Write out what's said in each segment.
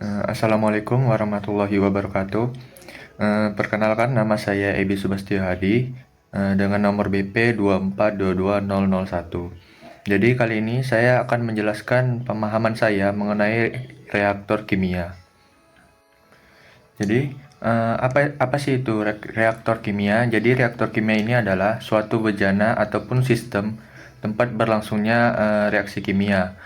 Assalamualaikum warahmatullahi wabarakatuh. Perkenalkan, nama saya Ebi Subastio Hadi dengan nomor BP 2422001. Jadi kali ini saya akan menjelaskan pemahaman saya mengenai reaktor kimia. Jadi apa sih itu reaktor kimia? Jadi reaktor kimia ini adalah suatu bejana ataupun sistem tempat berlangsungnya reaksi kimia.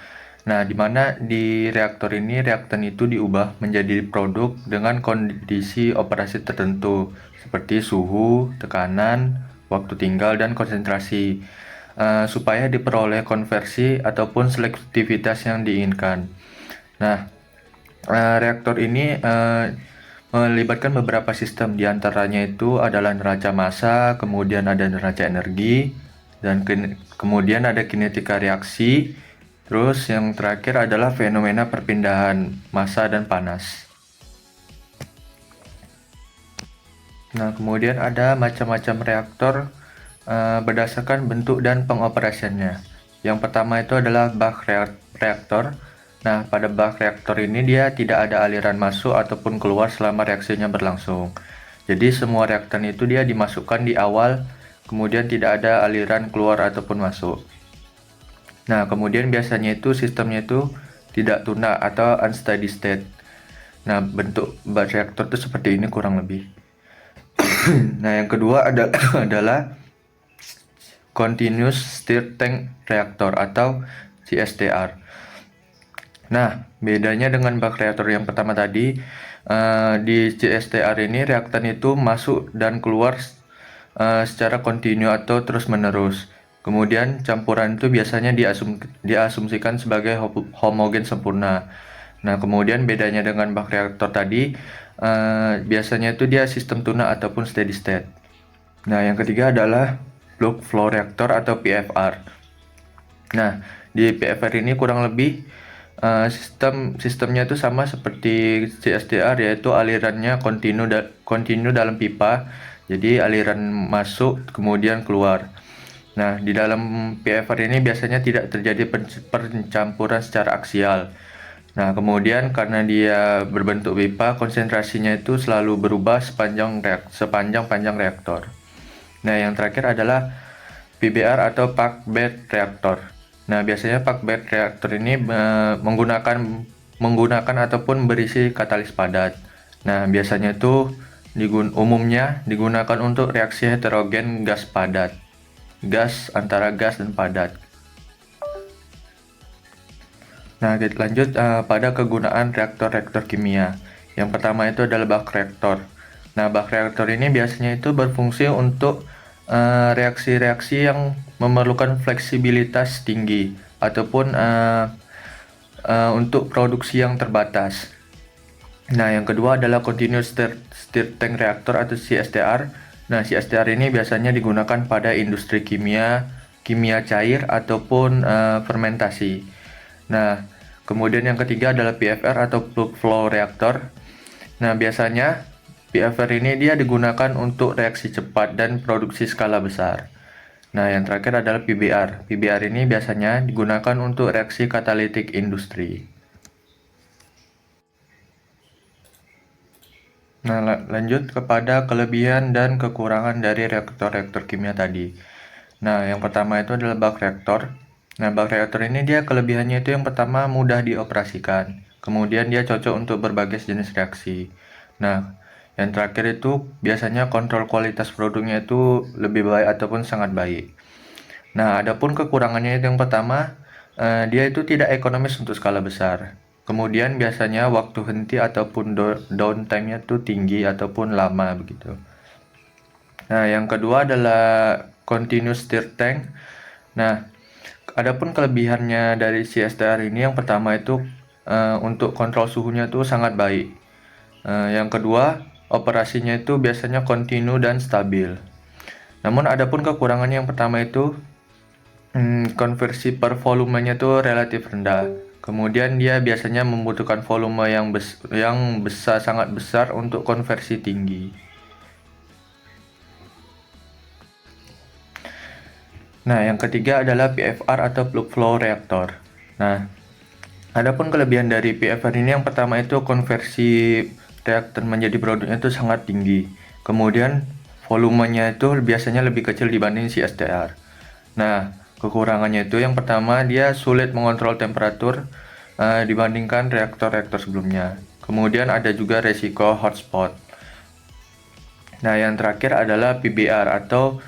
Nah, di mana di reaktor ini reaktan itu diubah menjadi produk dengan kondisi operasi tertentu seperti suhu, tekanan, waktu tinggal, dan konsentrasi supaya diperoleh konversi ataupun selektivitas yang diinginkan. Nah, reaktor ini melibatkan beberapa sistem, diantaranya itu adalah neraca massa, kemudian ada neraca energi, dan kemudian ada kinetika reaksi, terus yang terakhir adalah fenomena perpindahan massa dan panas. Nah, kemudian ada macam-macam reaktor berdasarkan bentuk dan pengoperasiannya. Yang pertama itu adalah bak reaktor. Nah, pada bak reaktor ini dia tidak ada aliran masuk ataupun keluar selama reaksinya berlangsung. Jadi semua reaktan itu dia dimasukkan di awal, kemudian tidak ada aliran keluar ataupun masuk. Nah, kemudian biasanya itu sistemnya itu tidak tunak atau unsteady state. Nah, bentuk bak reaktor itu seperti ini kurang lebih. Nah, yang kedua adalah Continuous Stirred Tank Reactor atau CSTR. Nah, bedanya dengan bak reaktor yang pertama tadi, di CSTR ini reaktan itu masuk dan keluar secara kontinu atau terus-menerus. Kemudian campuran itu biasanya diasumsikan sebagai homogen sempurna. Nah, kemudian bedanya dengan bak reaktor tadi, biasanya itu dia sistem tuna ataupun steady state. Nah, yang ketiga adalah plug flow reactor atau PFR. Nah, di PFR ini kurang lebih sistemnya itu sama seperti CSTR, yaitu alirannya kontinu dalam pipa. Jadi aliran masuk kemudian keluar. Nah, di dalam PFR ini biasanya tidak terjadi pencampuran secara aksial. Nah, kemudian karena dia berbentuk pipa, konsentrasinya itu selalu berubah sepanjang panjang reaktor. Nah, yang terakhir adalah PBR atau Packed Bed Reactor. Nah, biasanya Packed Bed Reactor ini menggunakan ataupun berisi katalis padat. Nah, biasanya itu umumnya digunakan untuk reaksi heterogen gas padat. Gas antara gas dan padat. Nah, kita lanjut pada kegunaan reaktor-reaktor kimia. Yang pertama itu adalah bak reaktor. Nah, bak reaktor ini biasanya itu berfungsi untuk reaksi-reaksi yang memerlukan fleksibilitas tinggi ataupun untuk produksi yang terbatas. Nah, yang kedua adalah Continuous Stirred Tank Reactor atau CSTR. Nah, CSTR ini biasanya digunakan pada industri kimia, kimia cair ataupun fermentasi. Nah, kemudian yang ketiga adalah PFR atau Plug Flow Reactor. Nah, biasanya PFR ini dia digunakan untuk reaksi cepat dan produksi skala besar. Nah, yang terakhir adalah PBR. PBR ini biasanya digunakan untuk reaksi katalitik industri. Nah, lanjut kepada kelebihan dan kekurangan dari reaktor-reaktor kimia tadi. Nah, yang pertama itu adalah bak reaktor. Nah, bak reaktor ini dia kelebihannya itu yang pertama mudah dioperasikan. Kemudian dia cocok untuk berbagai jenis reaksi. Nah, yang terakhir itu biasanya kontrol kualitas produknya itu lebih baik ataupun sangat baik. Nah, adapun kekurangannya itu yang pertama, dia itu tidak ekonomis untuk skala besar. Kemudian biasanya waktu henti ataupun downtime-nya itu tinggi ataupun lama begitu. Nah, yang kedua adalah continuous stir tank. Nah, adapun kelebihannya dari CSTR ini yang pertama itu untuk kontrol suhunya itu sangat baik. Yang kedua, operasinya itu biasanya kontinu dan stabil. Namun adapun kekurangannya yang pertama itu konversi per volumenya tuh relatif rendah. Kemudian dia biasanya membutuhkan volume yang besar, sangat besar untuk konversi tinggi. Nah, yang ketiga adalah PFR atau plug flow reactor. Nah, Adapun kelebihan dari PFR ini yang pertama itu konversi reaktor menjadi produknya itu sangat tinggi. Kemudian volumenya itu biasanya lebih kecil dibanding si STR. Nah, kekurangannya itu yang pertama dia sulit mengontrol temperatur dibandingkan reaktor-reaktor sebelumnya. Kemudian ada juga resiko hotspot. Nah, yang terakhir adalah PBR atau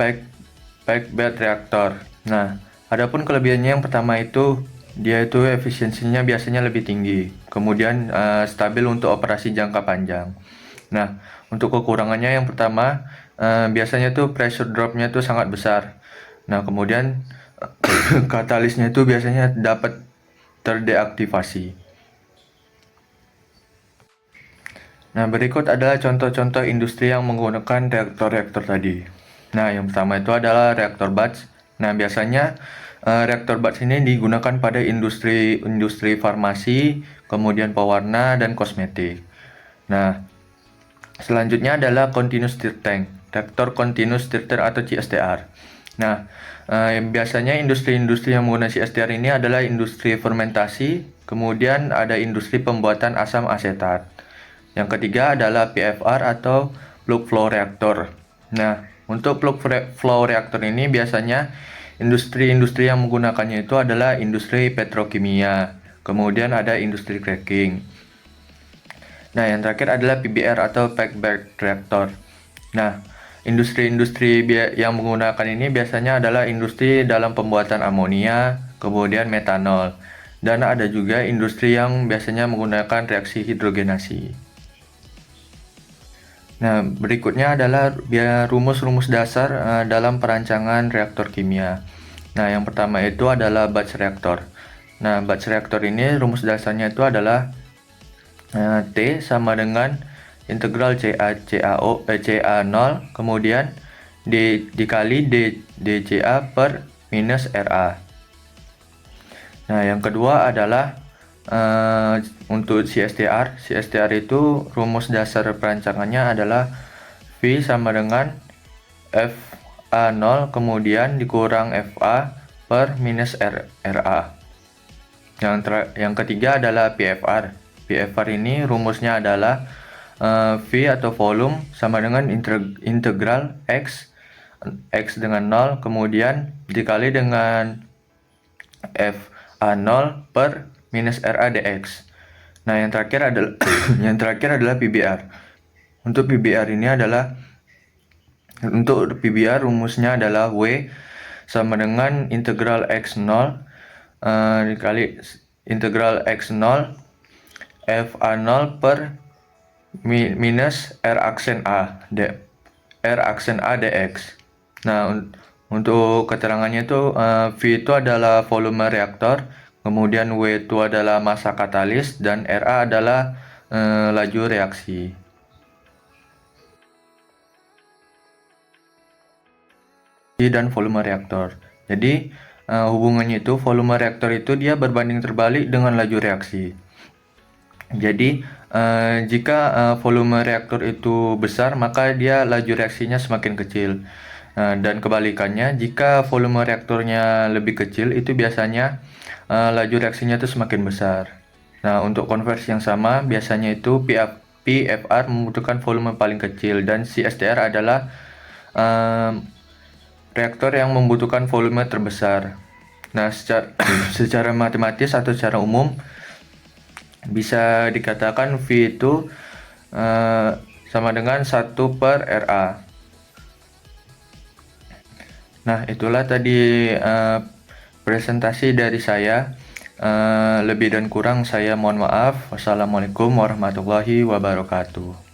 packed bed reactor. Nah, adapun kelebihannya yang pertama itu dia itu efisiensinya biasanya lebih tinggi, kemudian stabil untuk operasi jangka panjang. Nah, untuk kekurangannya yang pertama biasanya tuh pressure dropnya tuh sangat besar. Nah, kemudian katalisnya itu biasanya dapat terdeaktivasi. Nah, berikut adalah contoh-contoh industri yang menggunakan reaktor-reaktor tadi. Nah, yang pertama itu adalah reaktor batch. Nah, biasanya reaktor batch ini digunakan pada industri farmasi, kemudian pewarna, dan kosmetik. Nah, selanjutnya adalah continuous stir tank, reaktor continuous stirrer atau CSTR. Nah, biasanya industri-industri yang menggunakan CSTR ini adalah industri fermentasi, kemudian ada industri pembuatan asam asetat. Yang ketiga adalah PFR atau plug flow reactor. Nah, untuk plug flow reactor ini biasanya industri-industri yang menggunakannya itu adalah industri petrokimia, kemudian ada industri cracking. Nah, yang terakhir adalah PBR atau packed bed reactor. Nah, industri-industri yang menggunakan ini biasanya adalah industri dalam pembuatan amonia, kemudian metanol, dan ada juga industri yang biasanya menggunakan reaksi hidrogenasi. Nah, berikutnya adalah rumus-rumus dasar dalam perancangan reaktor kimia. Nah, yang pertama itu adalah batch reaktor. Nah, batch reaktor ini rumus dasarnya itu adalah T sama dengan integral CA0 kemudian dikali dCA per minus RA. Nah, yang kedua adalah untuk CSTR itu rumus dasar perancangannya adalah V sama dengan FA0 kemudian dikurang FA per minus RA. Yang ketiga adalah PFR. PFR ini rumusnya adalah V atau volume sama dengan integral X dengan 0 kemudian dikali dengan FA0 per minus RA dx. Nah, yang terakhir adalah PBR. Untuk PBR rumusnya adalah W sama dengan integral X0 dikali integral X0 FA0 per minus R aksen A dx. Nah, untuk keterangannya itu V itu adalah volume reaktor, kemudian W itu adalah massa katalis, dan RA adalah laju reaksi. Dan volume reaktor. Jadi hubungannya itu volume reaktor itu dia berbanding terbalik dengan laju reaksi. Jadi jika volume reaktor itu besar maka dia laju reaksinya semakin kecil. Dan kebalikannya, jika volume reaktornya lebih kecil itu biasanya laju reaksinya itu semakin besar. Nah, untuk konversi yang sama biasanya itu PFR membutuhkan volume paling kecil dan CSTR adalah reaktor yang membutuhkan volume terbesar. Nah, secara matematis atau secara umum bisa dikatakan V itu sama dengan 1 per RA. Nah, itulah tadi presentasi dari saya. Lebih dan kurang saya mohon maaf. Wassalamualaikum warahmatullahi wabarakatuh.